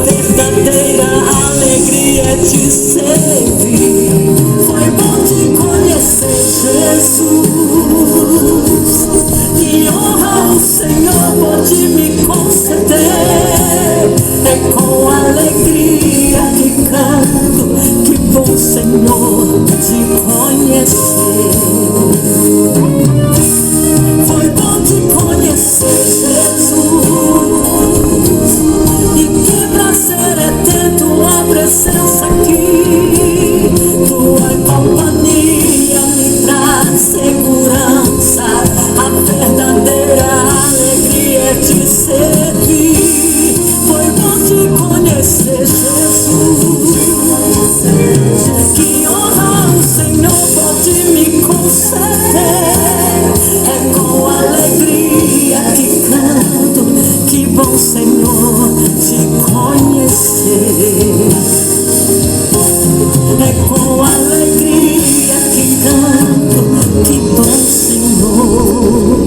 verdadeira alegria é te servir. Foi bom te conhecer, Jesus. Que honra o Senhor pode me conceder. É com alegria que canto, que bom, Senhor, te conhecer. Foi bom te conhecer, Jesus. E que prazer é ter tua presença aqui. Tua companhia me traz segurança. A verdadeira alegria é te servir. Foi bom te conhecer, Jesus. Que honra o Senhor pode me conceder. É com alegria que canto, que bom, Senhor, te conhecer. É com alegria que canto, que bom, Senhor,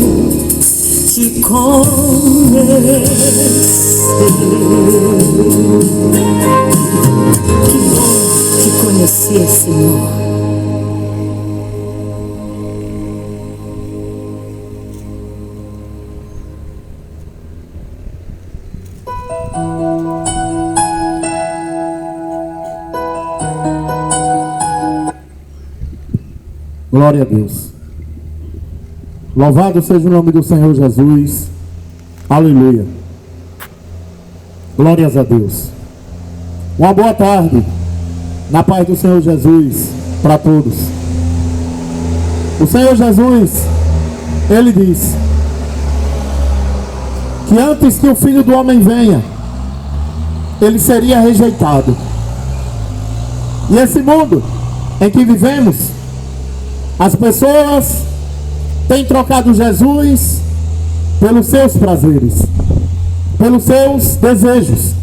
te conhecer. Que bom te conhecer, Senhor. Glória a Deus. Louvado seja o nome do Senhor Jesus. Aleluia. Glórias a Deus. Uma boa tarde, na paz do Senhor Jesus, para todos. O Senhor Jesus, Ele diz que antes que o Filho do Homem venha, Ele seria rejeitado. E esse mundo em que vivemos, as pessoas têm trocado Jesus pelos seus prazeres, pelos seus desejos.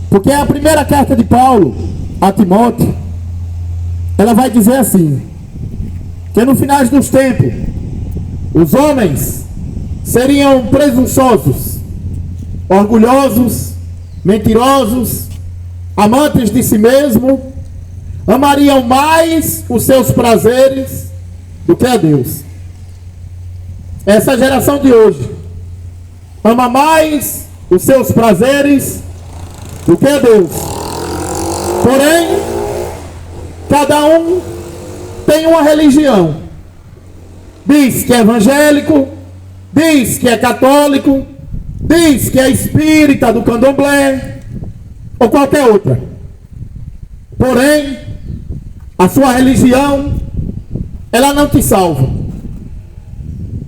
Porque a primeira carta de Paulo a Timóteo, ela vai dizer assim, que no final dos tempos, os homens seriam presunçosos, orgulhosos, mentirosos, amantes de si mesmo, amariam mais os seus prazeres do que a Deus. Essa geração de hoje ama mais os seus prazeres do que a Deus. Porém, cada um tem uma religião. Diz que é evangélico, diz que é católico, diz que é espírita do candomblé ou qualquer outra. Porém, a sua religião, ela não te salva.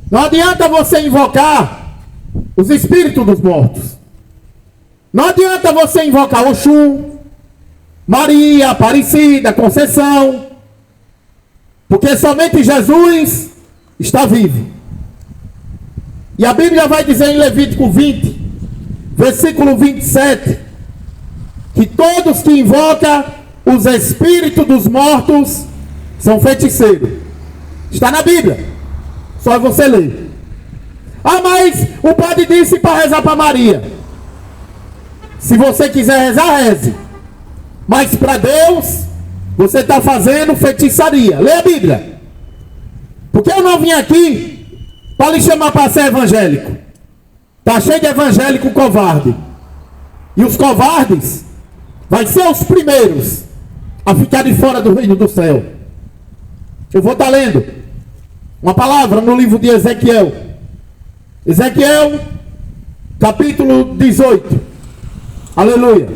Não adianta você invocar os espíritos dos mortos. Não adianta você invocar Oxum, Maria, Aparecida, Conceição, porque somente Jesus está vivo. E a Bíblia vai dizer em Levítico 20, versículo 27, que todos que invocam os espíritos dos mortos são feiticeiros. Está na Bíblia. Só você ler. Ah, mas o padre disse para rezar para Maria. Se você quiser rezar, reze. Mas para Deus, você está fazendo feitiçaria. Lê a Bíblia. Porque eu não vim aqui para lhe chamar para ser evangélico. Está cheio de evangélico covarde. E os covardes vai ser os primeiros a ficar de fora do reino do céu. Eu vou estar lendo uma palavra no livro de Ezequiel. Ezequiel, capítulo 18. Aleluia.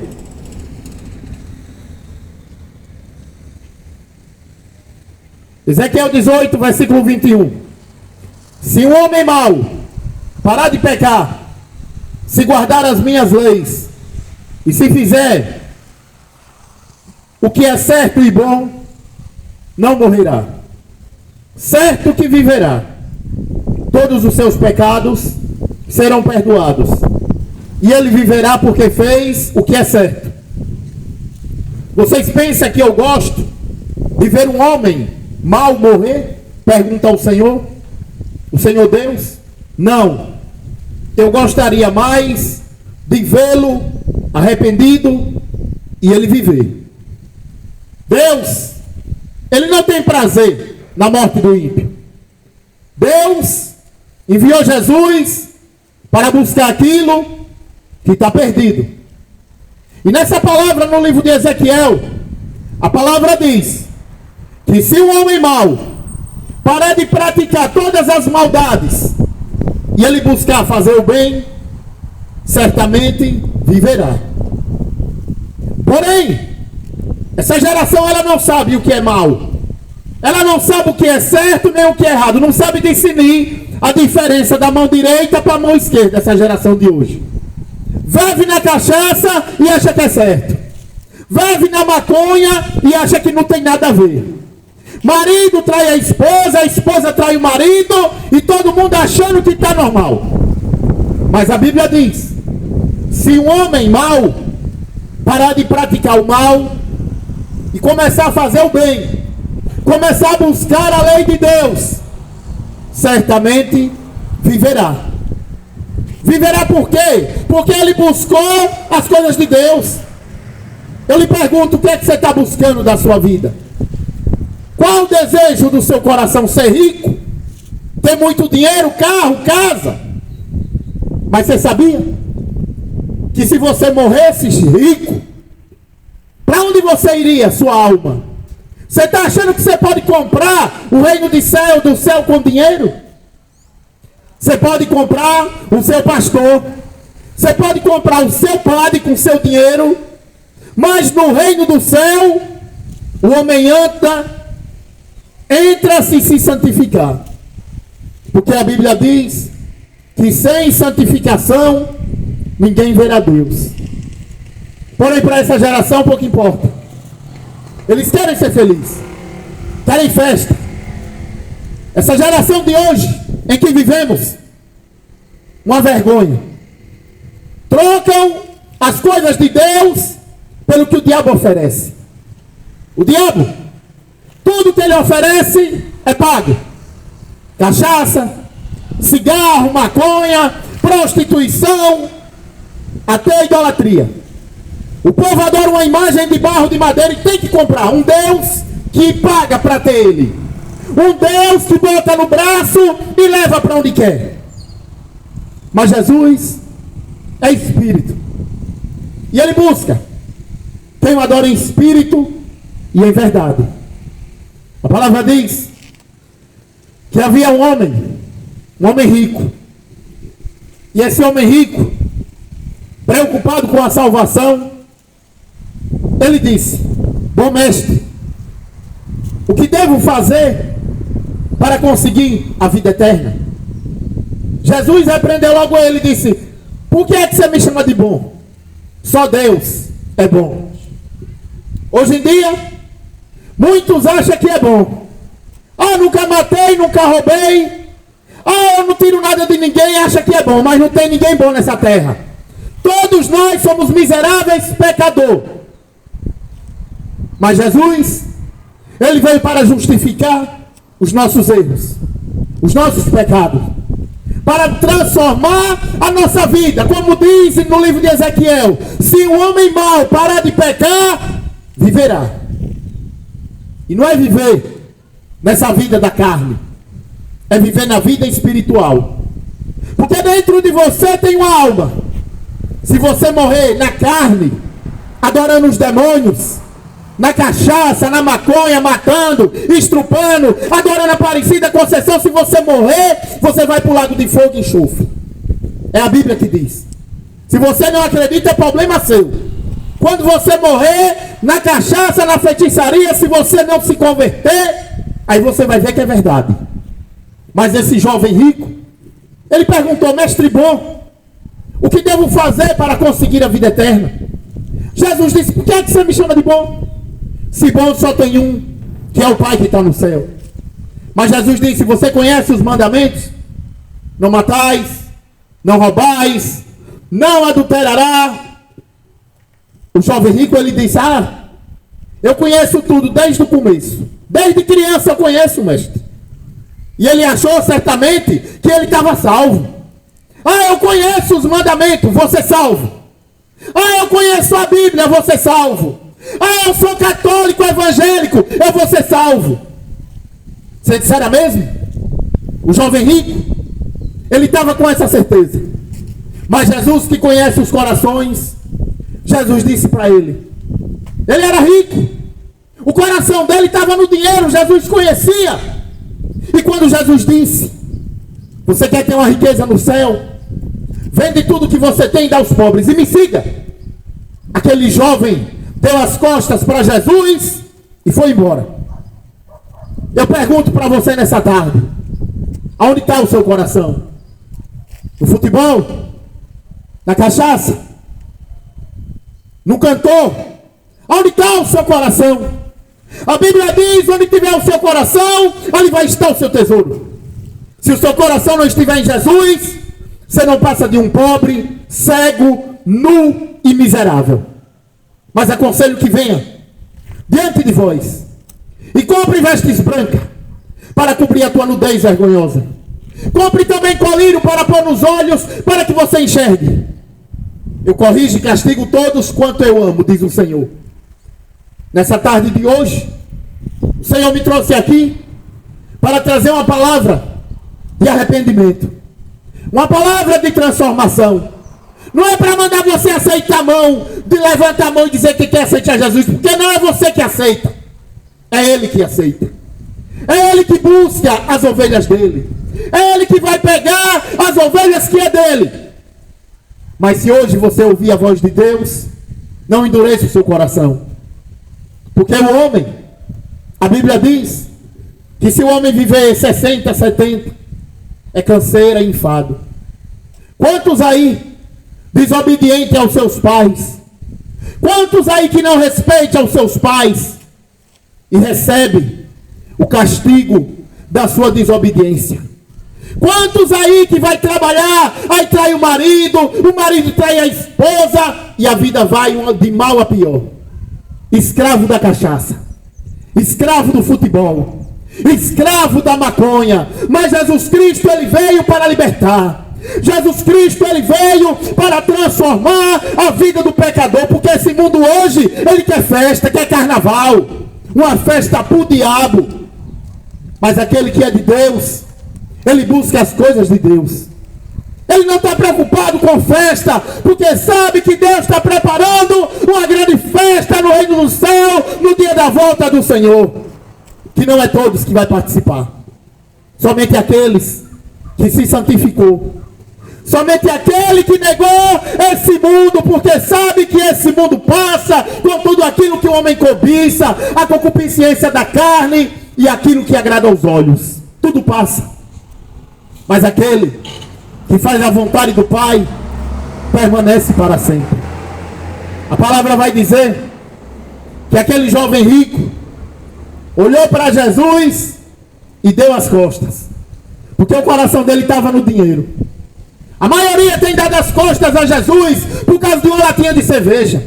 Ezequiel 18, versículo 21. Se um homem mau parar de pecar, se guardar as minhas leis, e se fizer o que é certo e bom, não morrerá. Certo que viverá. Todos os seus pecados serão perdoados. E ele viverá porque fez o que é certo. Vocês pensam que eu gosto de ver um homem mau morrer? Pergunta ao Senhor. O Senhor Deus? Não. Eu gostaria mais de vê-lo arrependido e ele viver. Deus, ele não tem prazer na morte do ímpio. Deus enviou Jesus para buscar aquilo que está perdido. E nessa palavra no livro de Ezequiel, a palavra diz que se o homem mau parar de praticar todas as maldades e ele buscar fazer o bem, certamente viverá. Porém, essa geração ela não sabe o que é mal. Ela não sabe o que é certo nem o que é errado. Não sabe discernir a diferença da mão direita para a mão esquerda, essa geração de hoje. Vive na cachaça e acha que é certo. Vive na maconha e acha que não tem nada a ver. Marido trai a esposa trai o marido e todo mundo achando que está normal. Mas a Bíblia diz, se um homem mau parar de praticar o mal e começar a fazer o bem, começar a buscar a lei de Deus, certamente viverá. Viverá por quê? Porque ele buscou as coisas de Deus. Eu lhe pergunto, o que é que você está buscando da sua vida? Qual o desejo do seu coração? Ser rico? Ter muito dinheiro, carro, casa? Mas você sabia que se você morresse rico, para onde você iria, sua alma? Você está achando que você pode comprar o reino do céu com dinheiro? Você pode comprar o seu pastor, você pode comprar o seu padre com seu dinheiro, mas no reino do céu, o homem entra se santificar. Porque a Bíblia diz que sem santificação, ninguém verá Deus. Porém, para essa geração, pouco importa. Eles querem ser felizes, querem festa. Essa geração de hoje, em que vivemos, uma vergonha. Trocam as coisas de Deus pelo que o diabo oferece. O diabo, tudo que ele oferece é pago. Cachaça, cigarro, maconha, prostituição, até idolatria. O povo adora uma imagem de barro, de madeira e tem que comprar um Deus que paga para ter ele. Um Deus que bota no braço e leva para onde quer. Mas Jesus é Espírito. E ele busca quem o adora em espírito e em verdade. A palavra diz que havia um homem rico. E esse homem rico, preocupado com a salvação, ele disse: bom mestre, o que devo fazer para conseguir a vida eterna? Jesus repreendeu logo ele e disse: por que é que você me chama de bom? Só Deus é bom. Hoje em dia, muitos acham que é bom. Ah, nunca matei, nunca roubei. Ah, eu não tiro nada de ninguém, acha que é bom. Mas não tem ninguém bom nessa terra. Todos nós somos miseráveis pecadores. Mas Jesus, ele veio para justificar os nossos erros, os nossos pecados, para transformar a nossa vida. Como diz no livro de Ezequiel, se um homem mau parar de pecar, viverá. E não é viver nessa vida da carne, é viver na vida espiritual. Porque dentro de você tem uma alma. Se você morrer na carne, adorando os demônios, na cachaça, na maconha, matando, estrupando, adorando a Aparecida, Conceição, se você morrer, você vai para o lago de fogo e enxofre. É a Bíblia que diz. Se você não acredita, é problema seu. Quando você morrer na cachaça, na feitiçaria, se você não se converter, aí você vai ver que é verdade. Mas esse jovem rico, ele perguntou: mestre bom, o que devo fazer para conseguir a vida eterna? Jesus disse: por que é que você me chama de bom? Se bom só tem um, que é o Pai que está no céu. Mas Jesus disse: você conhece os mandamentos? Não matais, não roubais, não adulterará. O jovem rico, ele disse: ah, eu conheço tudo desde o começo. Desde criança eu conheço, mestre. E ele achou certamente que ele estava salvo. Ah, eu conheço os mandamentos, você salvo. Ah, eu conheço a Bíblia, eu vou ser salvo. Ah, eu sou católico, evangélico, eu vou ser salvo. Você disser a mesmo? O jovem rico, ele estava com essa certeza. Mas Jesus, que conhece os corações, Jesus disse para ele era rico, o coração dele estava no dinheiro, Jesus conhecia. E quando Jesus disse: você quer ter uma riqueza no céu? Vende tudo que você tem e dá aos pobres e me siga. Aquele jovem deu as costas para Jesus e foi embora. Eu pergunto para você nessa tarde: aonde está o seu coração? No futebol? Na cachaça? No cantor? Aonde está o seu coração? A Bíblia diz: onde tiver o seu coração, ali vai estar o seu tesouro. Se o seu coração não estiver em Jesus, você não passa de um pobre, cego, nu e miserável. Mas aconselho que venha diante de vós e compre vestes brancas para cobrir a tua nudez vergonhosa. Compre também colírio para pôr nos olhos, para que você enxergue. Eu corrijo e castigo todos quanto eu amo, diz o Senhor. Nessa tarde de hoje, o Senhor me trouxe aqui para trazer uma palavra de arrependimento, uma palavra de transformação. Não é para mandar você aceitar a mão, de levantar a mão e dizer que quer aceitar Jesus, porque não é você que aceita, é Ele que aceita. É Ele que busca as ovelhas dele, é Ele que vai pegar as ovelhas que é dele. Mas se hoje você ouvir a voz de Deus, não endureça o seu coração. Porque o homem, a Bíblia diz que se o homem viver 60, 70, é canseira e enfado. Quantos aí desobedientes aos seus pais? Quantos aí que não respeitam aos seus pais e recebe o castigo da sua desobediência? Quantos aí que vai trabalhar, aí trai o marido trai a esposa e a vida vai de mal a pior? Escravo da cachaça, escravo do futebol, escravo da maconha. Mas Jesus Cristo, Ele veio para libertar. Jesus Cristo, Ele veio para transformar a vida do pecador. Porque esse mundo hoje, ele quer festa, quer carnaval, uma festa para o diabo. Mas aquele que é de Deus, ele busca as coisas de Deus. Ele não está preocupado com festa, porque sabe que Deus está preparando uma grande festa no reino do céu, no dia da volta do Senhor. Que não é todos que vai participar, somente aqueles que se santificou, somente aquele que negou esse mundo, porque sabe que esse mundo passa com tudo aquilo que o homem cobiça, a concupiscência da carne e aquilo que agrada aos olhos. Tudo passa. Mas aquele que faz a vontade do Pai permanece para sempre. A palavra vai dizer que aquele jovem rico olhou para Jesus e deu as costas, porque o coração dele estava no dinheiro. A maioria tem dado as costas a Jesus por causa de uma latinha de cerveja.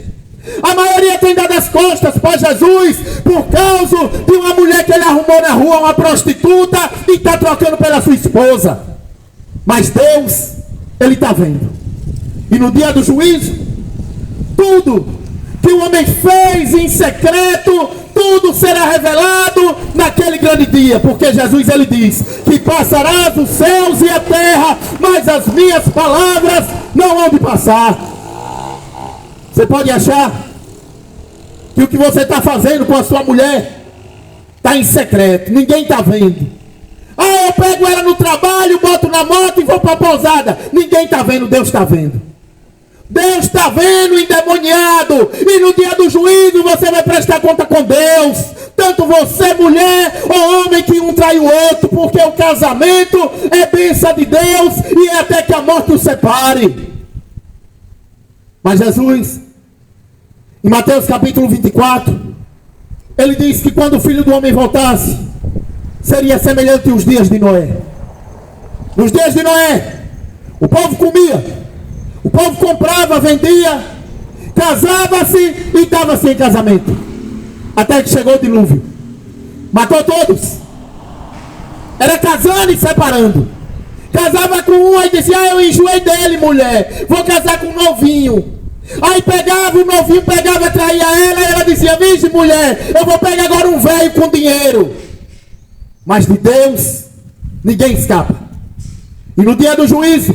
A maioria tem dado as costas para Jesus por causa de uma mulher que ele arrumou na rua, uma prostituta, e está trocando pela sua esposa. Mas Deus, Ele está vendo. E no dia do juízo, tudo que o homem fez em secreto, tudo será revelado naquele grande dia. Porque Jesus, Ele diz que passarás os céus e a terra, mas as minhas palavras não hão de passar. Você pode achar que o que você está fazendo com a sua mulher está em secreto, ninguém está vendo. Ah, eu pego ela no trabalho, boto na moto e vou para a pousada. Ninguém está vendo, Deus está vendo. Deus está vendo, endemoniado. E no dia do juízo você vai prestar conta com Deus. Tanto você, mulher, ou homem, que um trai o outro. Porque o casamento é bênção de Deus e é até que a morte os separe. Mas Jesus, em Mateus capítulo 24, Ele diz que quando o Filho do Homem voltasse, seria semelhante aos dias de Noé. Nos dias de Noé, o povo comia, o povo comprava, vendia, casava-se e dava-se em casamento. Até que chegou o dilúvio, matou todos. Era casando e separando. Casava com um e dizia: eu enjoei dele, mulher, vou casar com um novinho. Aí pegava, o novinho pegava, traía ela, e ela dizia: vixe, mulher, eu vou pegar agora um velho com dinheiro. Mas de Deus, ninguém escapa. E no dia do juízo,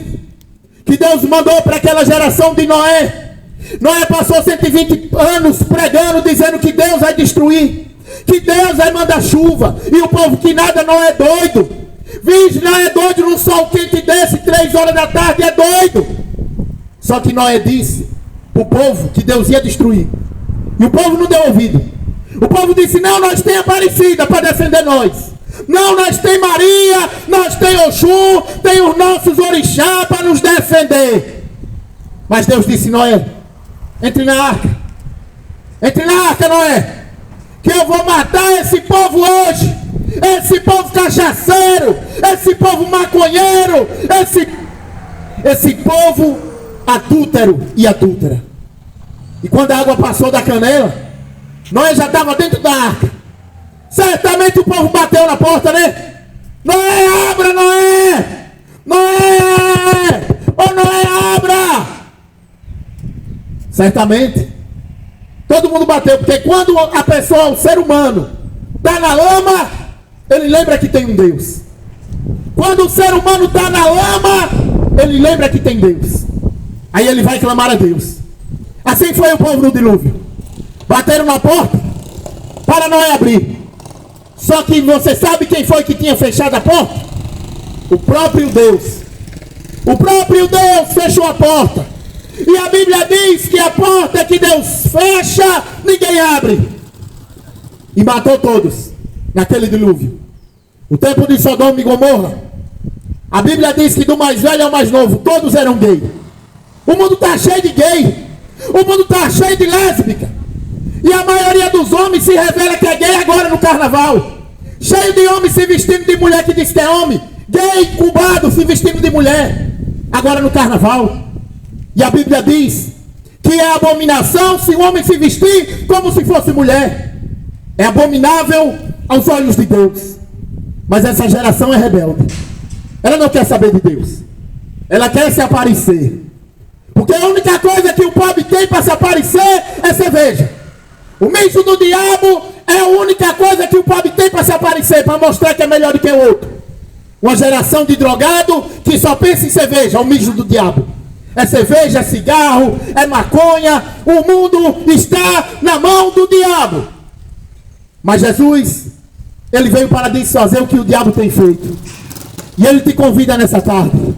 que Deus mandou para aquela geração de Noé, Noé passou 120 anos pregando, dizendo que Deus vai destruir, que Deus vai mandar chuva, e o povo que nada, não é doido. Vixe, não é doido num sol quente desse, 3 horas da tarde, é doido. Só que Noé disse o povo que Deus ia destruir, e o povo não deu ouvido. O povo disse: não, nós tem Aparecida para defender nós. Não, nós tem Maria, nós tem Oxum, tem os nossos orixá para nos defender. Mas Deus disse: Noé, entre na arca. Entre na arca, Noé, que eu vou matar esse povo hoje. Esse povo cachaceiro, esse povo maconheiro, esse povo adúltero e adúltera. E quando a água passou da canela, Noé já estava dentro da arca. Certamente o povo bateu na porta, né? Noé, abra, Noé! Noé! Ô Noé, abra! Certamente todo mundo bateu, porque quando a pessoa, o ser humano, está na lama, ele lembra que tem um Deus. Quando o ser humano está na lama, ele lembra que tem Deus. Aí ele vai clamar a Deus. Assim foi o povo no dilúvio. Bateram na porta para Noé abrir. Só que você sabe quem foi que tinha fechado a porta? O próprio Deus. O próprio Deus fechou a porta. E a Bíblia diz que a porta que Deus fecha, ninguém abre. E matou todos naquele dilúvio. O tempo de Sodoma e Gomorra, a Bíblia diz que do mais velho ao mais novo, todos eram gays. O mundo está cheio de gay. O mundo está cheio de lésbica. E a maioria dos homens se revela que é gay agora no carnaval. Cheio de homens se vestindo de mulher que diz que é homem. Gay, cubado, se vestindo de mulher. Agora no carnaval. E a Bíblia diz que é abominação se o homem se vestir como se fosse mulher. É abominável aos olhos de Deus. Mas essa geração é rebelde. Ela não quer saber de Deus. Ela quer se aparecer. Porque a única coisa que o pobre tem para se aparecer é cerveja. O mijo do diabo é a única coisa que o pobre tem para se aparecer, para mostrar que é melhor do que o outro. Uma geração de drogado que só pensa em cerveja, o mijo do diabo. É cerveja, é cigarro, é maconha. O mundo está na mão do diabo. Mas Jesus, ele veio para desfazer o que o diabo tem feito. E ele te convida nessa tarde.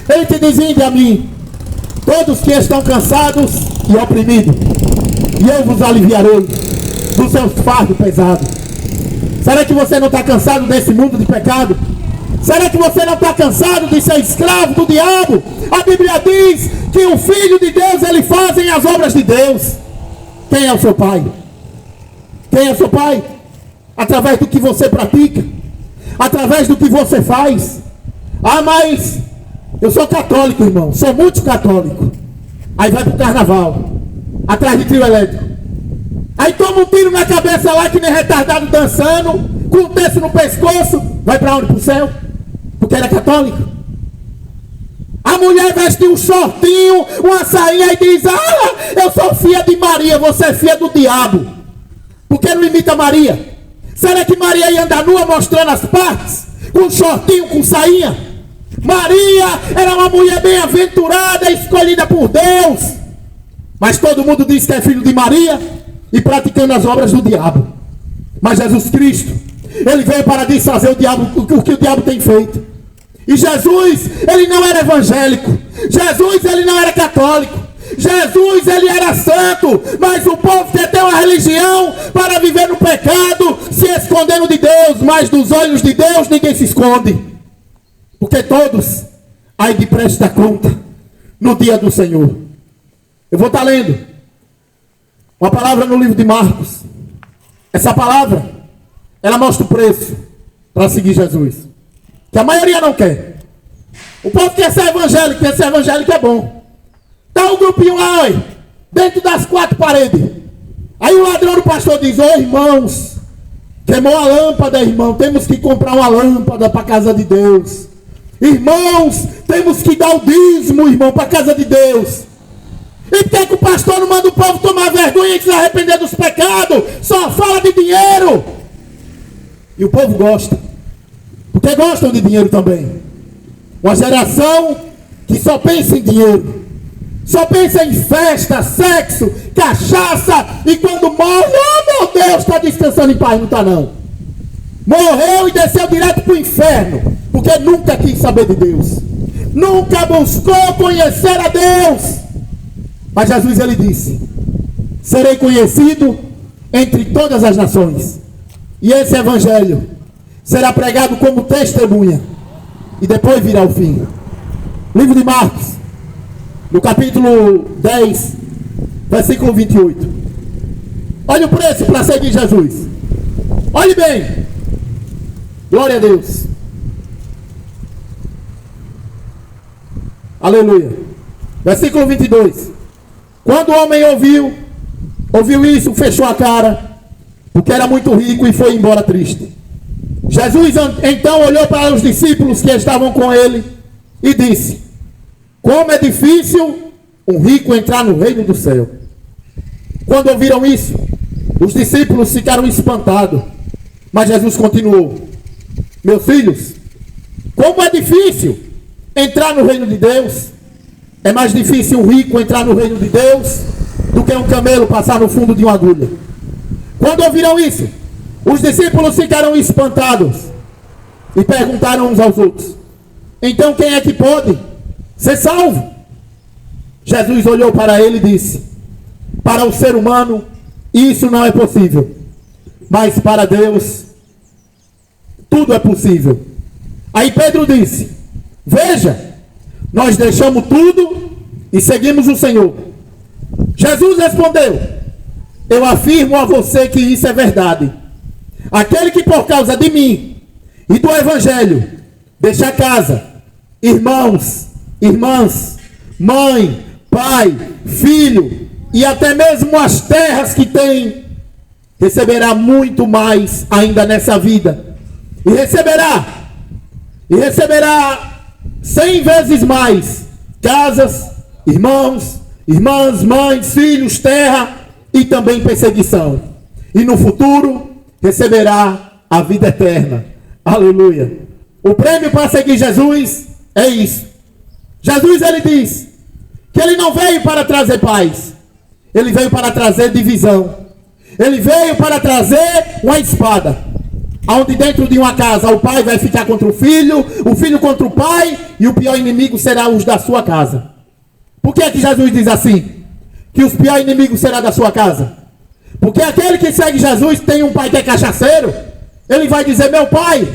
Ele te diz: vinde a mim, todos que estão cansados e oprimidos, e eu vos aliviarei dos seus fardos pesados. Será que você não está cansado desse mundo de pecado? Será que você não está cansado de ser escravo do diabo? A Bíblia diz que o Filho de Deus, ele fazem as obras de Deus. Quem é o seu pai? Quem é o seu pai? Através do que você pratica, através do que você faz. Ah, mas eu sou católico, irmão, sou muito católico. Aí vai pro carnaval, atrás de trio elétrico. Aí toma um tiro na cabeça lá que nem retardado dançando, com um terço no pescoço. Vai para onde? Pro céu? Porque era católico. A mulher veste um shortinho, uma sainha e diz: ah, eu sou filha de Maria, você é filha do diabo. Por que não imita Maria? Será que Maria ia andar nua mostrando as partes? Com shortinho, com sainha? Maria era uma mulher bem-aventurada, escolhida por Deus. Mas todo mundo diz que é filho de Maria e praticando as obras do diabo. Mas Jesus Cristo, ele veio para desfazer o que o diabo tem feito. E Jesus, ele não era evangélico. Jesus, ele não era católico. Jesus, ele era santo. Mas o povo quer ter uma religião para viver no pecado, se escondendo de Deus. Mas dos olhos de Deus ninguém se esconde. Porque todos há de prestar conta no dia do Senhor. Eu vou estar lendo uma palavra no livro de Marcos. Essa palavra, ela mostra o preço para seguir Jesus, que a maioria não quer. O povo quer ser evangélico é bom. Tá um grupinho lá, oi, dentro das 4 paredes. Aí o ladrão do pastor diz: ô irmãos, queimou a lâmpada, irmão, temos que comprar uma lâmpada para a casa de Deus. Irmãos, temos que dar o dízimo, irmão, para a casa de Deus. E por que o pastor não manda o povo tomar vergonha e se arrepender dos pecados? Só fala de dinheiro. E o povo gosta. Porque gostam de dinheiro também. Uma geração que só pensa em dinheiro. Só pensa em festa, sexo, cachaça. E quando morre, oh meu Deus, está descansando em paz. Não está não. Morreu e desceu direto para o inferno. Porque nunca quis saber de Deus. Nunca buscou conhecer a Deus. Mas Jesus, ele disse: serei conhecido entre todas as nações. E esse evangelho será pregado como testemunha. E depois virá o fim. Livro de Marcos, no capítulo 10, versículo 28. Olha o preço para seguir Jesus. Olhe bem. Glória a Deus. Aleluia. Versículo 22. Quando o homem ouviu isso, fechou a cara, porque era muito rico, e foi embora triste. Jesus então olhou para os discípulos que estavam com ele e disse: como é difícil um rico entrar no reino do céu. Quando ouviram isso, os discípulos ficaram espantados. Mas Jesus continuou: meus filhos, como é difícil entrar no reino de Deus. É mais difícil um rico entrar no reino de Deus do que um camelo passar no fundo de uma agulha. Quando ouviram isso, os discípulos ficaram espantados e perguntaram uns aos outros: então quem é que pode ser salvo? Jesus olhou para ele e disse: para o ser humano isso não é possível, mas para Deus tudo é possível. Aí Pedro disse: veja, nós deixamos tudo e seguimos o Senhor. Jesus respondeu: eu afirmo a você que isso é verdade. Aquele que por causa de mim e do Evangelho deixa casa, irmãos, irmãs, mãe, pai, filho e até mesmo as terras que tem, receberá muito mais ainda nessa vida. E receberá 100 vezes mais casas, irmãos, irmãs, mães, filhos, terra e também perseguição. E no futuro receberá a vida eterna. Aleluia. O prêmio para seguir Jesus é isso. Jesus, ele diz que ele não veio para trazer paz. Ele veio para trazer divisão. Ele veio para trazer uma espada. Onde dentro de uma casa o pai vai ficar contra o filho contra o pai, e o pior inimigo será os da sua casa. Por que é que Jesus diz assim? Que os piores inimigos serão da sua casa? Porque aquele que segue Jesus tem um pai que é cachaceiro. Ele vai dizer: meu pai,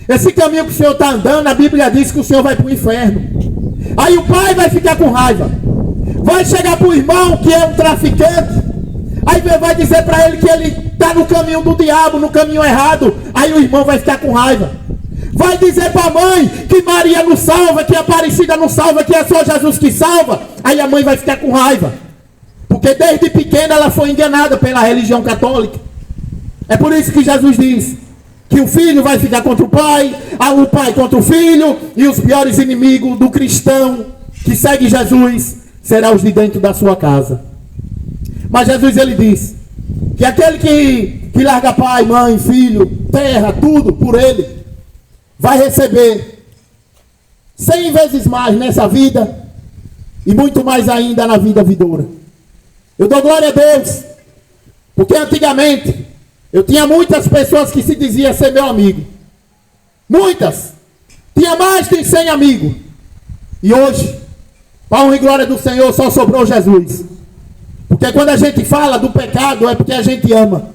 esse caminho que o senhor está andando, a Bíblia diz que o senhor vai para o inferno. Aí o pai vai ficar com raiva. Vai chegar para o irmão que é um traficante. Aí vai dizer para ele que ele está no caminho do diabo, no caminho errado. Aí o irmão vai ficar com raiva. Vai dizer para a mãe que Maria não salva, que Aparecida não salva, que é só Jesus que salva. Aí a mãe vai ficar com raiva. Porque desde pequena ela foi enganada pela religião católica. É por isso que Jesus diz que o filho vai ficar contra o pai contra o filho, e os piores inimigos do cristão que segue Jesus serão os de dentro da sua casa. Mas Jesus, ele diz que aquele que larga pai, mãe, filho, terra, tudo por ele, vai receber 100 vezes mais nessa vida e muito mais ainda na vida vindoura. Eu dou glória a Deus, porque antigamente eu tinha muitas pessoas que se diziam ser meu amigo. Muitas. Tinha mais de 100 amigos. E hoje, para a honra e glória do Senhor, só sobrou Jesus. Porque quando a gente fala do pecado, é porque a gente ama.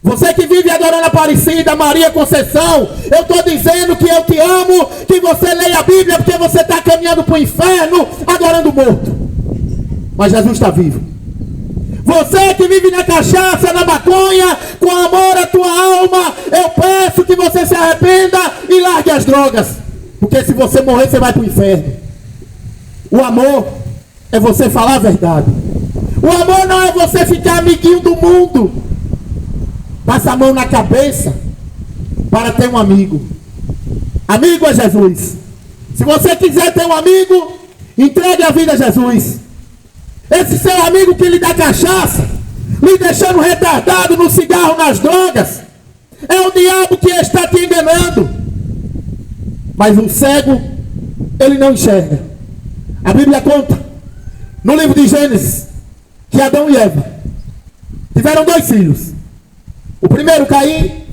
Você que vive adorando a Aparecida, Maria Conceição, eu estou dizendo que eu te amo, que você leia a Bíblia, porque você está caminhando para o inferno, adorando o morto. Mas Jesus está vivo. Você que vive na cachaça, na maconha, com amor à tua alma, eu peço que você se arrependa e largue as drogas. Porque se você morrer, você vai para o inferno. O amor é você falar a verdade. O amor não é você ficar amiguinho do mundo. Passa a mão na cabeça para ter um amigo. Amigo é Jesus. Se você quiser ter um amigo, entregue a vida a Jesus. Esse seu amigo que lhe dá cachaça, lhe deixando retardado no cigarro, nas drogas, é o diabo que está te enganando. Mas o cego, ele não enxerga. A Bíblia conta, no livro de Gênesis, que Adão e Eva tiveram 2 filhos. O primeiro Caim,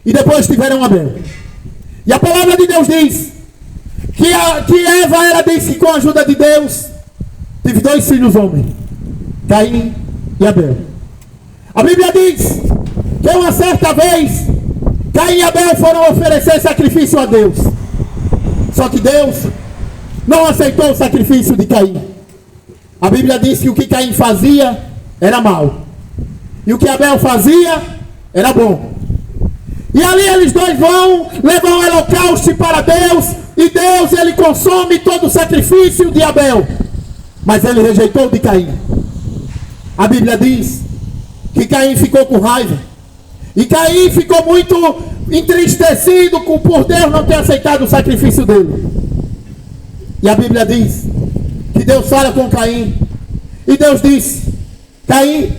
e depois tiveram Abel. E a palavra de Deus diz que Eva, ela disse que com a ajuda de Deus teve 2 filhos homens, Caim e Abel. A Bíblia diz que uma certa vez Caim e Abel foram oferecer sacrifício a Deus. Só que Deus não aceitou o sacrifício de Caim. A Bíblia diz que o que Caim fazia era mal, e o que Abel fazia era bom. E ali eles dois vão levar um holocausto para Deus, e Deus, ele consome todo o sacrifício de Abel, mas ele rejeitou de Caim. A Bíblia diz que Caim ficou com raiva, e Caim ficou muito entristecido por Deus não ter aceitado o sacrifício dele. E a Bíblia diz que Deus fala com Caim, e Deus disse: Caim,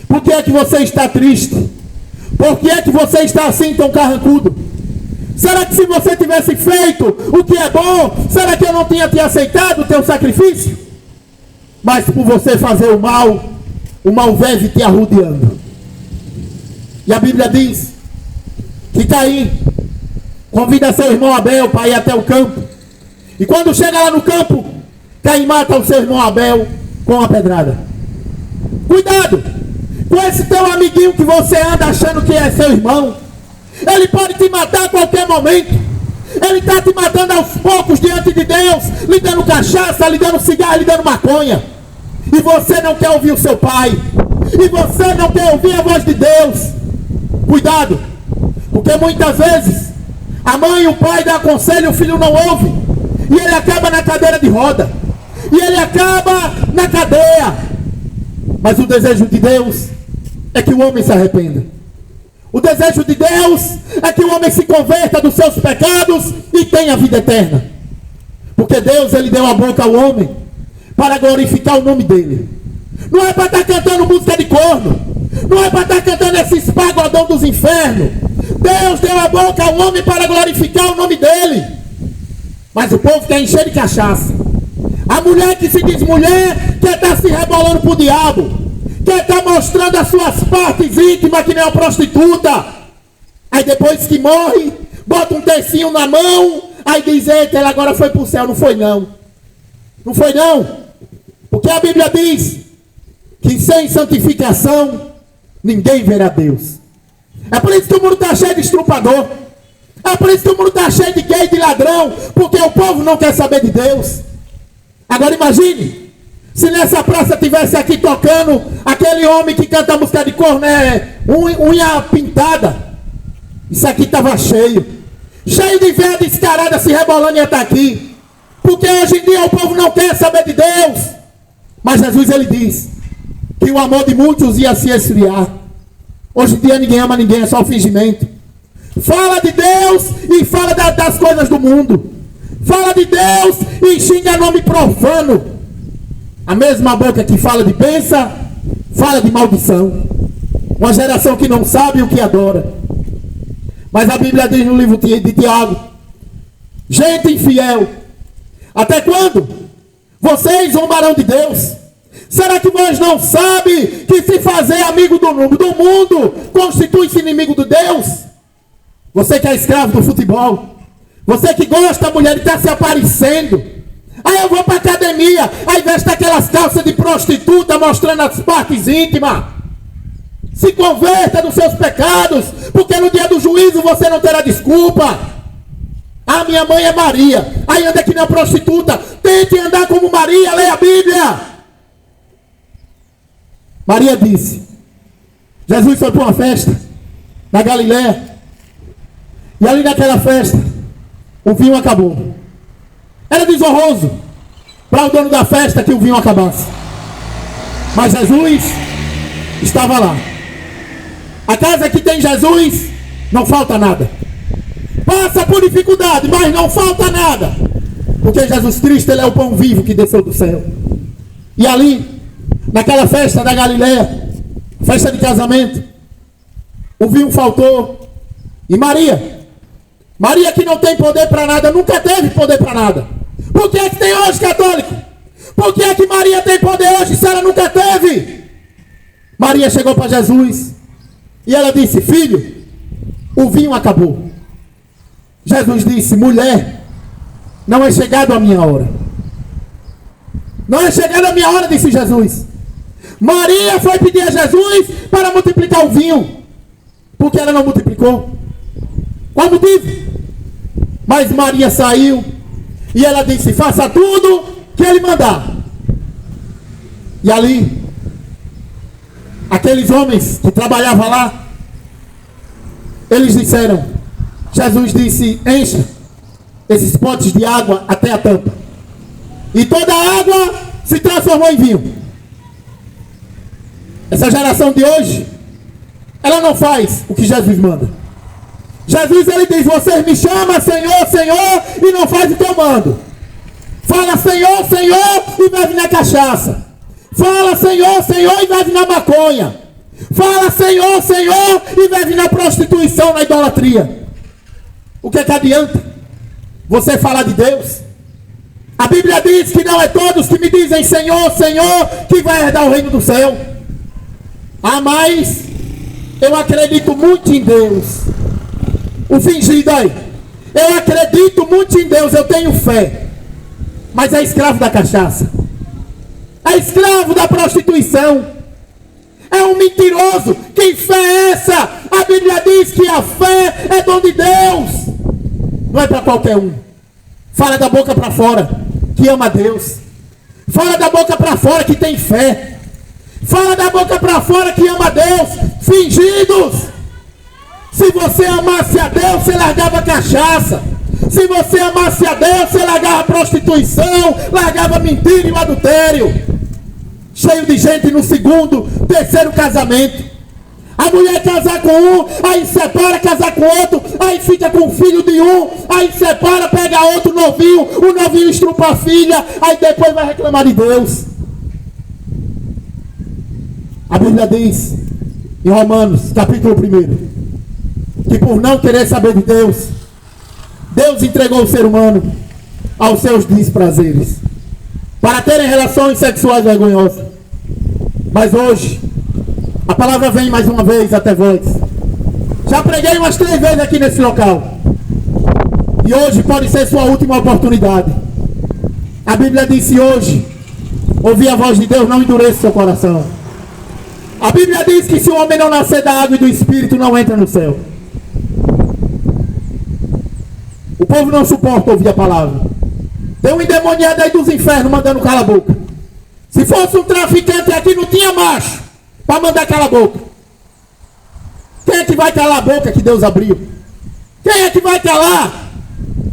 por que é que você está triste? Por que é que você está assim tão carrancudo? Será que se você tivesse feito o que é bom, será que eu não tinha te aceitado o teu sacrifício? Mas por você fazer o mal vive te arrodeando. E a Bíblia diz que Caim convida seu irmão Abel para ir até o campo. E quando chega lá no campo, Caim mata o seu irmão Abel com uma pedrada. Cuidado com esse teu amiguinho que você anda achando que é seu irmão. Ele pode te matar a qualquer momento. Ele está te matando aos poucos diante de Deus, lhe dando cachaça, lhe dando cigarro, lhe dando maconha. E você não quer ouvir o seu pai, e você não quer ouvir a voz de Deus. Cuidado, porque muitas vezes a mãe e o pai dão conselho e o filho não ouve, e ele acaba na cadeira de roda, e ele acaba na cadeia. Mas o desejo de Deus é que o homem se arrependa. O desejo de Deus é que o homem se converta dos seus pecados e tenha vida eterna. Porque Deus, ele deu a boca ao homem para glorificar o nome dele. Não é para estar cantando música de corno, não é para estar cantando esses pagodão dos infernos. Deus deu a boca ao homem para glorificar o nome dele. Mas o povo quer encher de cachaça. A mulher que se diz mulher quer estar se rebolando pro diabo, quer estar mostrando as suas partes íntimas que nem uma prostituta. Aí depois que morre, bota um tecinho na mão, aí diz: eita, ela agora foi pro céu. Não foi não. Não foi não. Porque a Bíblia diz que sem santificação ninguém verá Deus. É por isso que o mundo está cheio de estrupador. É por isso que o mundo está cheio de gay, de ladrão, porque o povo não quer saber de Deus. Agora imagine se nessa praça tivesse aqui tocando aquele homem que canta música de corno, unha pintada. Isso aqui estava cheio de véia descarada se rebolando e ia estar aqui. Porque hoje em dia o povo não quer saber de Deus. Mas Jesus, ele diz que o amor de muitos ia se esfriar. Hoje em dia ninguém ama ninguém, é só fingimento. Fala de Deus e fala das coisas do mundo. Fala de Deus e xinga nome profano. A mesma boca que fala de bênção, fala de maldição. Uma geração que não sabe o que adora. Mas a Bíblia diz no livro de Tiago: gente infiel, até quando vocês zombarão de Deus? Será que vós não sabem que se fazer amigo do mundo constitui-se inimigo de Deus? Você que é escravo do futebol, você que gosta, mulher, de estar se aparecendo. Aí eu vou para academia, aí veste aquelas calças de prostituta mostrando as partes íntimas. Se converta dos seus pecados, porque no dia do juízo você não terá desculpa. Ah, minha mãe é Maria, aí anda que nem prostituta. Tente andar como Maria, leia a Bíblia. Maria disse: Jesus foi para uma festa na Galiléia, e ali naquela festa o vinho acabou. Era desonroso para o dono da festa que o vinho acabasse, mas Jesus estava lá. A casa que tem Jesus não falta nada. Passa por dificuldade, mas não falta nada, porque Jesus Cristo, ele é o pão vivo que desceu do céu. E ali naquela festa da Galileia, festa de casamento, o vinho faltou. E Maria que não tem poder para nada, nunca teve poder para nada. Por que é que tem hoje, católico? Por que é que Maria tem poder hoje se ela nunca teve? Maria chegou para Jesus e ela disse: filho, o vinho acabou. Jesus disse: mulher, não é chegado a minha hora. Não é chegada a minha hora, disse Jesus. Maria foi pedir a Jesus para multiplicar o vinho, porque ela não multiplicou. Qual o motivo? Mas Maria saiu e ela disse: faça tudo que ele mandar. E ali, aqueles homens que trabalhavam lá, eles disseram, Jesus disse: encha esses potes de água até a tampa. E toda a água se transformou em vinho. Essa geração de hoje, ela não faz o que Jesus manda. Jesus, ele diz: vocês me chamam Senhor, Senhor, e não faz o que eu mando. Fala Senhor, Senhor, e vai vir na cachaça. Fala Senhor, Senhor, e vai vir na maconha. Fala Senhor, Senhor, e vai vir na prostituição, na idolatria. O que é que adianta você falar de Deus? A Bíblia diz que não é todos que me dizem Senhor, Senhor, que vai herdar o reino do céu. Ah, mas eu acredito muito em Deus. O fingido aí: eu acredito muito em Deus, eu tenho fé. Mas é escravo da cachaça, é escravo da prostituição, é um mentiroso. Que fé é essa? A Bíblia diz que a fé é dom de Deus, não é para qualquer um. Fala da boca para fora que ama Deus. Fala da boca para fora que tem fé. Fala da boca para fora que ama Deus. Fingidos. Se você amasse a Deus, você largava a cachaça. Se você amasse a Deus, você largava a prostituição, largava a mentira e o adultério. Cheio de gente no segundo, terceiro casamento. A mulher casar com um, aí separa, casar com outro, aí fica com o filho de um, aí separa, pega outro novinho, o novinho estrupa a filha, aí depois vai reclamar de Deus. A Bíblia diz, em Romanos, capítulo 1, que por não querer saber de Deus, Deus entregou o ser humano aos seus desprazeres, para terem relações sexuais vergonhosas. Mas hoje, a palavra vem mais uma vez até vós. Já preguei umas 3 vezes aqui nesse local. E hoje pode ser sua última oportunidade. A Bíblia disse hoje: ouvir a voz de Deus, não endureça seu coração. A Bíblia diz que se o homem não nascer da água e do Espírito, não entra no céu. O povo não suporta ouvir a palavra. Tem um endemoniado aí dos infernos mandando calar a boca. Se fosse um traficante aqui, não tinha macho para mandar calar a boca. Quem é que vai calar a boca que Deus abriu? Quem é que vai calar?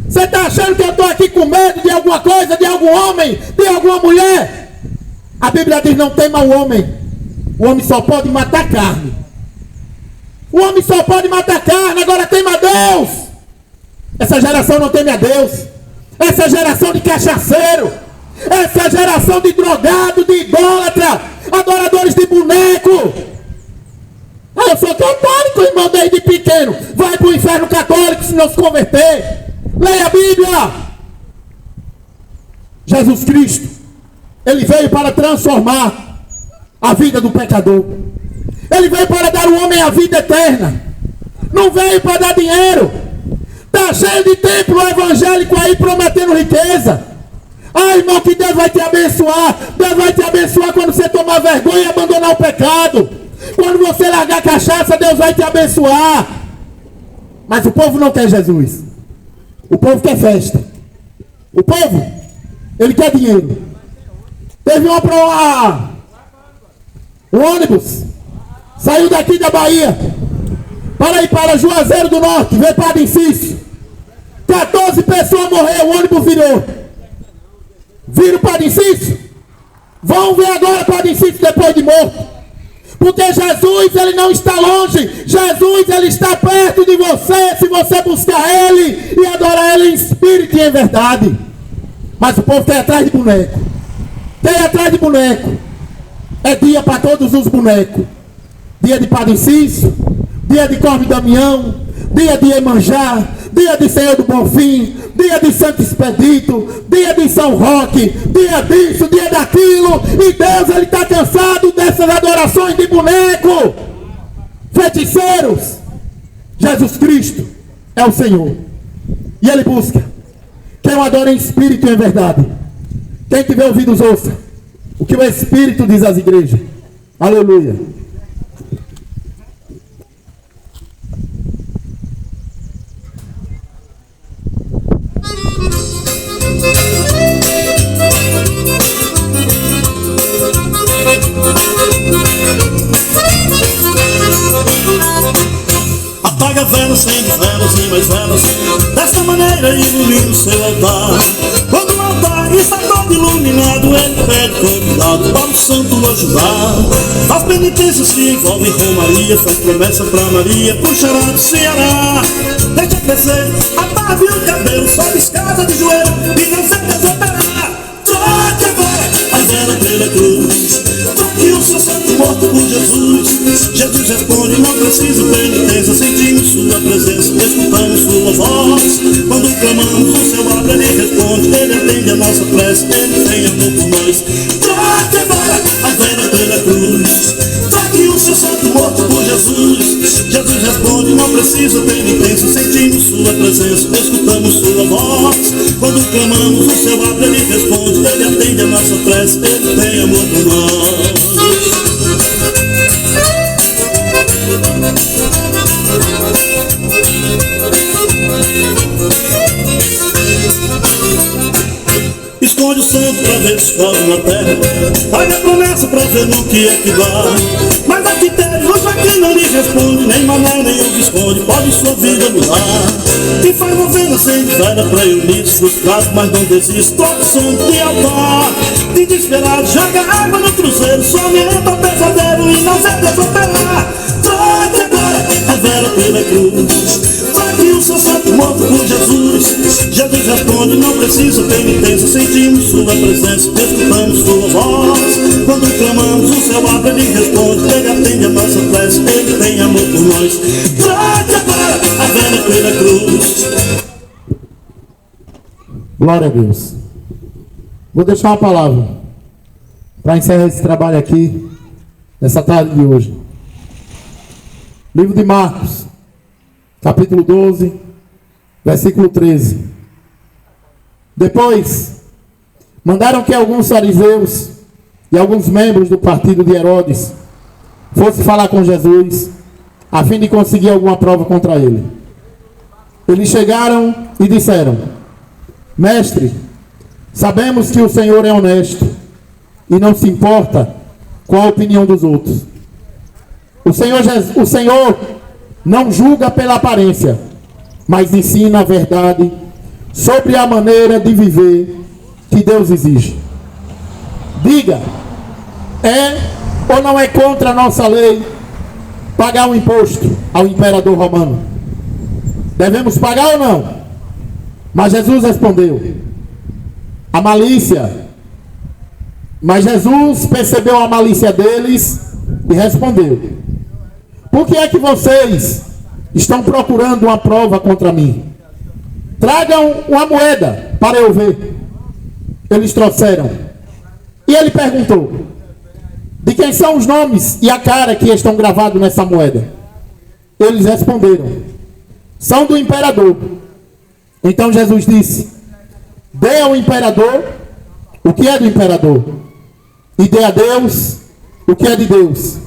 Você está achando que eu estou aqui com medo de alguma coisa, de algum homem, de alguma mulher? A Bíblia diz: não tema o homem. O homem só pode matar carne. O homem só pode matar carne, agora tema Deus. Essa geração não teme a Deus. Essa geração de cachaceiro, essa geração de drogado, de idólatra, adoradores de boneco. Eu sou católico, irmão, desde pequeno. Vai para o inferno católico se não se converter. Leia a Bíblia. Jesus Cristo, ele veio para transformar a vida do pecador. Ele veio para dar ao homem a vida eterna. Não veio para dar dinheiro. Está cheio de templo evangélico aí prometendo riqueza. Ah, irmão, que Deus vai te abençoar. Deus vai te abençoar quando você tomar vergonha e abandonar o pecado. Quando você largar a cachaça, Deus vai te abençoar. Mas o povo não quer Jesus. O povo quer festa. O povo, ele quer dinheiro. Teve um ônibus saiu daqui da Bahia para ir para Juazeiro do Norte, veio para Incício. 14 pessoas morreram, o ônibus virou. Viram para Incício? Vão ver agora para Incício depois de morto. Porque Jesus, ele não está longe. Jesus, ele está perto de você, se você buscar ele e adorar ele em espírito e em verdade. Mas o povo quer ir atrás de boneco. Quer ir atrás de boneco. é dia para todos os bonecos. Dia de Padre Cício, dia de Corme Damião, dia de Iemanjá, dia de Senhor do Bonfim, dia de Santo Expedito, dia de São Roque, dia disso, dia daquilo. E Deus, ele está cansado dessas adorações de boneco, feiticeiros. Jesus Cristo é o Senhor, e ele busca quem o adora em espírito e em verdade. Quem tiver ouvidos, ouça o que o Espírito diz às igrejas. Aleluia. Apaga velas, acende velas e mais velas. Desta maneira ilumina o seu altar. Quando o altar está todo iluminado, ele pede convidado para o santo ajudar. As penitências se envolvem com Maria, faz promessa para Maria pro xará do Ceará. Deixa crescer a barba e o cabelo, sobe escada de joelho e não se desoperar. Troque agora a vela pela cruz, troque o seu santo morto por Jesus. Jesus responde, não preciso penitência, sentimos sua presença, escutamos sua voz. Quando clamamos, o céu abre, ele responde, ele atende a nossa prece, ele tem amor por nós. Troque agora a vela pela cruz, troque o seu santo morto por Jesus. Jesus responde, não preciso penitência, sentimos sua presença, escutamos sua voz. Quando clamamos, o céu abre, ele responde, ele atende a nossa prece, ele tem amor por nós. Esconde o santo pra ver se escolhe na terra, paga a promessa pra ver no que é que dá. Mas aqui teve luz aqui não lhe responde, nem Mané nem o Visconde pode sua vida mudar. E faz novena sem vela pra unir, frustrado mas não desiste, troca o santo de altar. Desesperado joga água no cruzeiro, só aumenta o pesadelo e não se desoperar. Troque agora a vela pela cruz, troque o seu santo morto por Jesus. Jesus responde, não precisa penitência, sentimos sua presença, escutamos sua voz. Quando clamamos, o céu abre, ele responde, ele atende a nossa prece, ele tem amor por nós. Troque agora a vela pela cruz. Glória a Deus. Vou deixar uma palavra para encerrar esse trabalho aqui nessa tarde de hoje. Livro de Marcos, capítulo 12, versículo 13. Depois, mandaram que alguns fariseus e alguns membros do partido de Herodes fossem falar com Jesus, a fim de conseguir alguma prova contra ele. Eles chegaram e disseram: Mestre, sabemos que o Senhor é honesto e não se importa com a opinião dos outros. O Senhor não julga pela aparência, mas ensina a verdade sobre a maneira de viver que Deus exige. Diga, é ou não é contra a nossa lei pagar um imposto ao imperador romano? Devemos pagar ou não? Mas Jesus respondeu, a malícia. Mas Jesus percebeu a malícia deles e respondeu: por que é que vocês estão procurando uma prova contra mim? Tragam uma moeda para eu ver. Eles trouxeram. E ele perguntou: de quem são os nomes e a cara que estão gravados nessa moeda? Eles responderam: são do imperador. Então Jesus disse: dê ao imperador o que é do imperador, e dê a Deus o que é de Deus.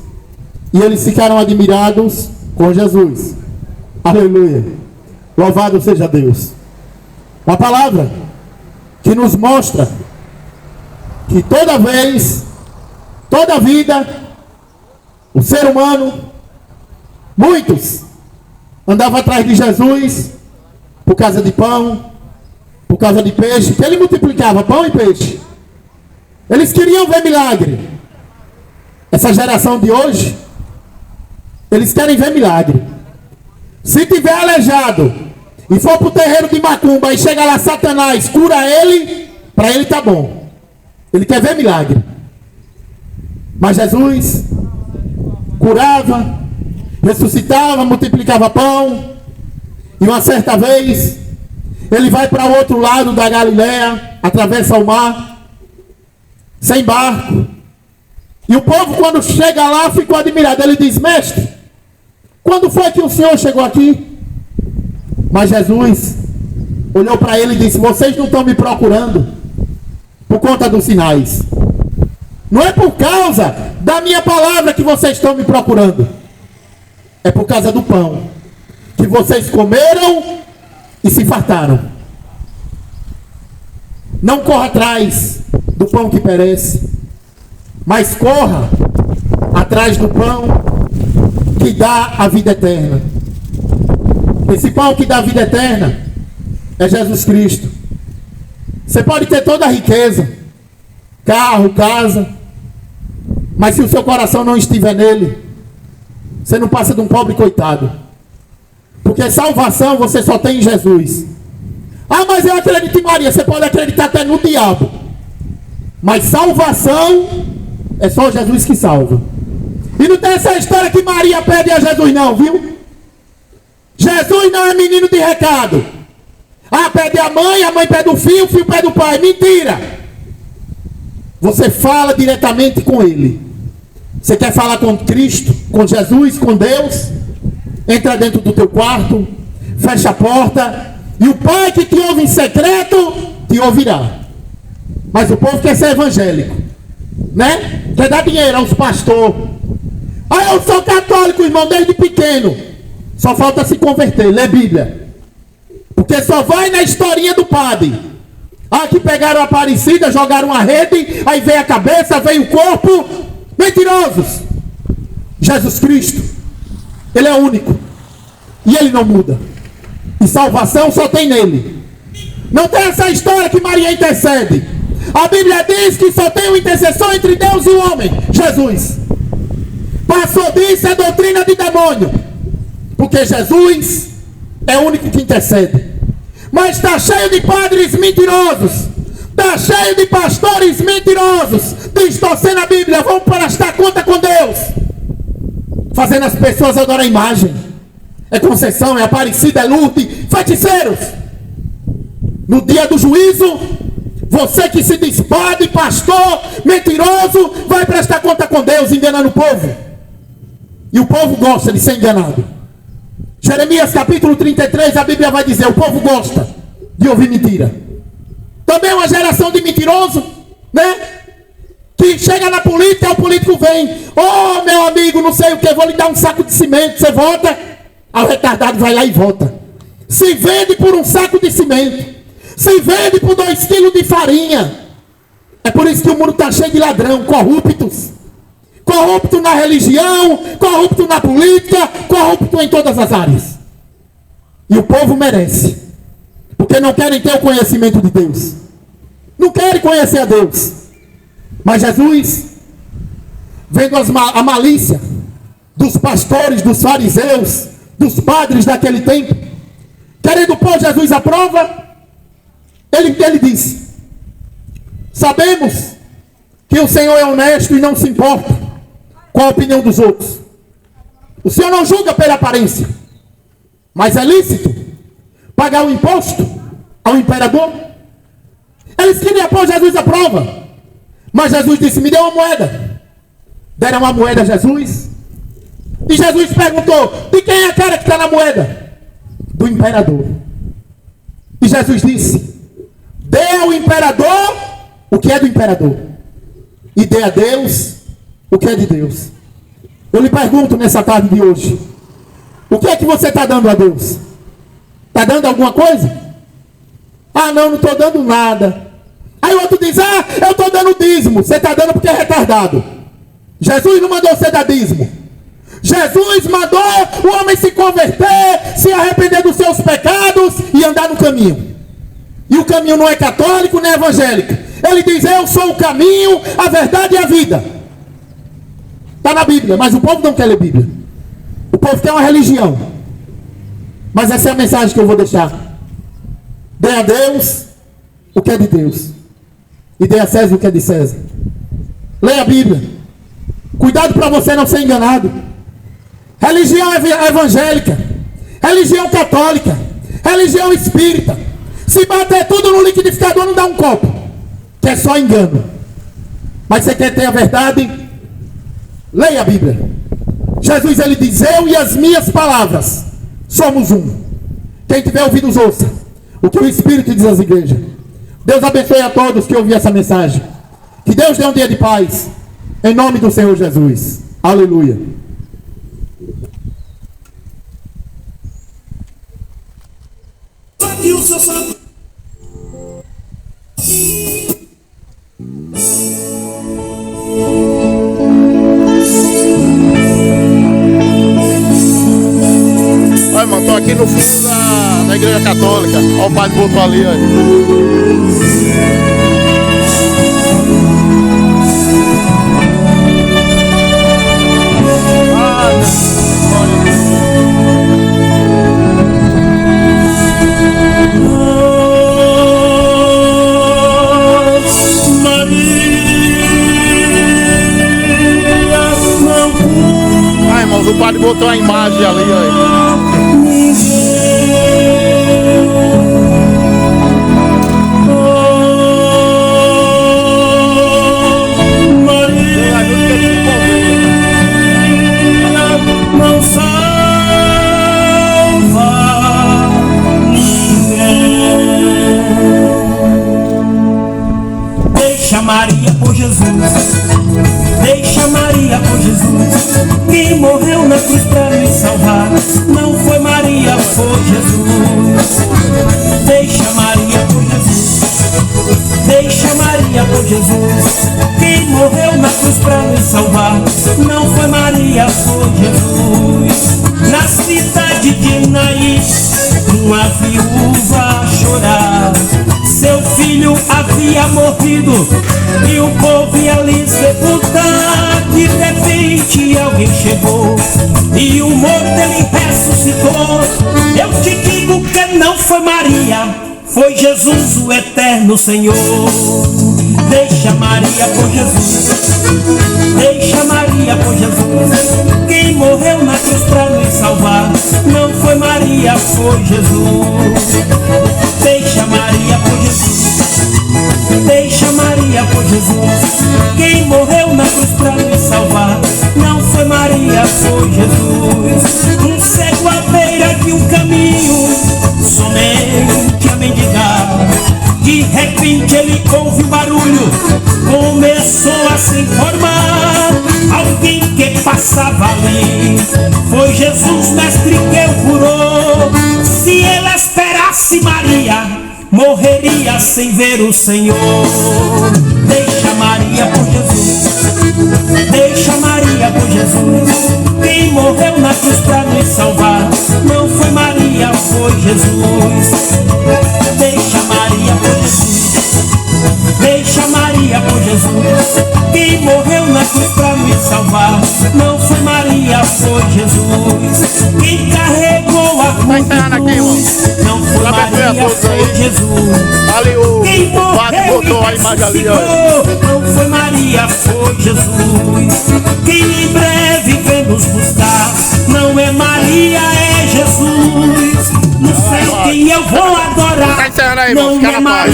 E eles ficaram admirados com Jesus. Aleluia. Louvado seja Deus. Uma palavra que nos mostra que toda vez, toda vida, o ser humano, muitos andavam atrás de Jesus por causa de pão, por causa de peixe, que ele multiplicava pão e peixe. Eles queriam ver milagre. Essa geração de hoje, eles querem ver milagre. Se tiver aleijado e for para o terreiro de macumba e chega lá Satanás, cura ele, para ele tá bom. Ele quer ver milagre. Mas Jesus curava, ressuscitava, multiplicava pão. E uma certa vez, ele vai para o outro lado da Galileia, atravessa o mar, sem barco. E o povo, quando chega lá, ficou admirado. Ele diz: mestre, quando foi que o senhor chegou aqui? Mas Jesus olhou para ele e disse: vocês não estão me procurando por conta dos sinais. Não é por causa da minha palavra que vocês estão me procurando. É por causa do pão que vocês comeram e se fartaram. Não corra atrás do pão que perece, mas corra atrás do pão que dá a vida eterna. Esse pão que dá a vida eterna é Jesus Cristo. Você pode ter toda a riqueza, carro, casa, mas se o seu coração não estiver nele, você não passa de um pobre coitado. Porque salvação você só tem em Jesus. Ah, mas eu acredito em Maria. Você pode acreditar até no diabo, mas salvação é só Jesus que salva. E não tem essa história que Maria pede a Jesus não, viu? Jesus não é menino de recado. Ah, pede a mãe pede o filho pede o pai. Mentira! Você fala diretamente com ele. Você quer falar com Cristo, com Jesus, com Deus? Entra dentro do teu quarto, fecha a porta, e o pai que te ouve em secreto te ouvirá. Mas o povo quer ser evangélico, né? Quer dar dinheiro aos pastores. Ah, eu sou católico, irmão, desde pequeno. Só falta se converter, ler Bíblia. Porque só vai na historinha do padre. Ah, que pegaram a Aparecida, jogaram a rede, aí veio a cabeça, veio o corpo. Mentirosos. Jesus Cristo, ele é único. E ele não muda. E salvação só tem nele. Não tem essa história que Maria intercede. A Bíblia diz que só tem um intercessor entre Deus e o homem, Jesus. Passou disso é doutrina de demônio. Porque Jesus é o único que intercede. Mas está cheio de padres mentirosos. Está cheio de pastores mentirosos, distorcendo a Bíblia. Vão prestar conta com Deus, fazendo as pessoas adorar a imagem. É Conceição, é Aparecida, é Lourdes, feiticeiros. No dia do juízo, você que se diz padre, pastor, mentiroso, vai prestar conta com Deus, enganando o povo. E o povo gosta de ser enganado. Jeremias capítulo 33, a Bíblia vai dizer: o povo gosta de ouvir mentira. Também é uma geração de mentiroso, né? Que chega na política, o político vem: oh, meu amigo, não sei o que, vou lhe dar um saco de cimento, você vota? Aí o retardado vai lá e vota. Se vende por um saco de cimento, se vende por 2 quilos de farinha. É por isso que o mundo está cheio de ladrão, corruptos. Corrupto na religião, corrupto na política, corrupto em todas as áreas. E o povo merece, porque não querem ter o conhecimento de Deus. Não querem conhecer a Deus. Mas Jesus, vendo a malícia dos pastores, dos fariseus, dos padres daquele tempo, querendo pôr Jesus à prova, ele disse: sabemos que o Senhor é honesto e não se importa com a opinião dos outros. O Senhor não julga pela aparência, mas é lícito pagar o imposto ao imperador. Eles queriam pôr Jesus à prova, mas Jesus disse: me dê uma moeda. Deram uma moeda a Jesus, e Jesus perguntou: de quem é a cara que está na moeda? Do imperador. E Jesus disse: dê ao imperador o que é do imperador, e dê a Deus o que é de Deus. Eu lhe pergunto nessa tarde de hoje: o que é que você está dando a Deus? Está dando alguma coisa? Ah, não estou dando nada. Aí o outro diz: ah, eu estou dando dízimo. Você está dando porque é retardado. Jesus não mandou você dar dízimo. Jesus mandou o homem se converter, se arrepender dos seus pecados e andar no caminho. E o caminho não é católico nem evangélico. Ele diz: eu sou o caminho, a verdade e a vida. Está na Bíblia, mas o povo não quer ler Bíblia. O povo quer uma religião. Mas essa é a mensagem que eu vou deixar: dê a Deus o que é de Deus, e dê a César o que é de César. Leia a Bíblia. Cuidado para você não ser enganado. Religião evangélica, religião católica, religião espírita. Se bater tudo no liquidificador, não dá um copo, que é só engano. Mas você quer ter a verdade? Leia a Bíblia. Jesus, ele diz: eu e as minhas palavras somos um. Quem tiver ouvidos, ouça o que o Espírito diz às igrejas. Deus abençoe a todos que ouviram essa mensagem. Que Deus dê um dia de paz, em nome do Senhor Jesus. Aleluia. E o seu santo. Olha, irmão, tô aqui no fundo da igreja católica. Olha o padre botou ali, olha. Irmãos, o padre botou a imagem ali, ó. Não salva ninguém. Deixa Maria por Jesus. Deixa Maria por Jesus, que morreu na cruz pra me salvar. Não foi Maria, foi Jesus. Deixa Maria por Jesus. Deixa Maria por Jesus, que morreu na cruz pra me salvar. Não foi Maria, foi Jesus. Na cidade de Naim, uma viúva a chorar. Seu filho havia morrido e o povo ia ali sepultar. De repente alguém chegou e o morto ele ressuscitou. Eu te digo que não foi Maria, foi Jesus, o eterno Senhor. Deixa Maria por Jesus. Deixa Maria por Jesus, quem morreu na cruz pra nos salvar. Não foi Maria, foi Jesus. Deixa Maria por Jesus. Deixa Maria por Jesus, quem morreu na cruz pra nos salvar. Não foi Maria, foi Jesus. Um cego à beira de um caminho, somente a mendigar. De repente ele ouve um barulho, começou a se informar. Alguém que passava ali foi Jesus, mestre, que o curou. Se ele esperasse Maria, morreria sem ver o Senhor. Deixa Maria por Jesus. Deixa Maria por Jesus, quem morreu na cruz pra nos salvar. Não foi Maria, foi Jesus. Deixa Maria por Jesus. Deixa Maria por Jesus, quem morreu na cruz pra nos salvar. Não foi Maria, foi Jesus. Quem carregou a cruz, não foi Maria, foi Jesus. Ali o Quem padre morreu botou e a imagem ali, ó. ressuscitou, não foi Maria, foi Jesus. Quem em breve vem nos buscar, não é Maria, é Jesus. No céu quem eu vou adorar, Tá encerrando aí, irmão, não fica é na Maria. paz.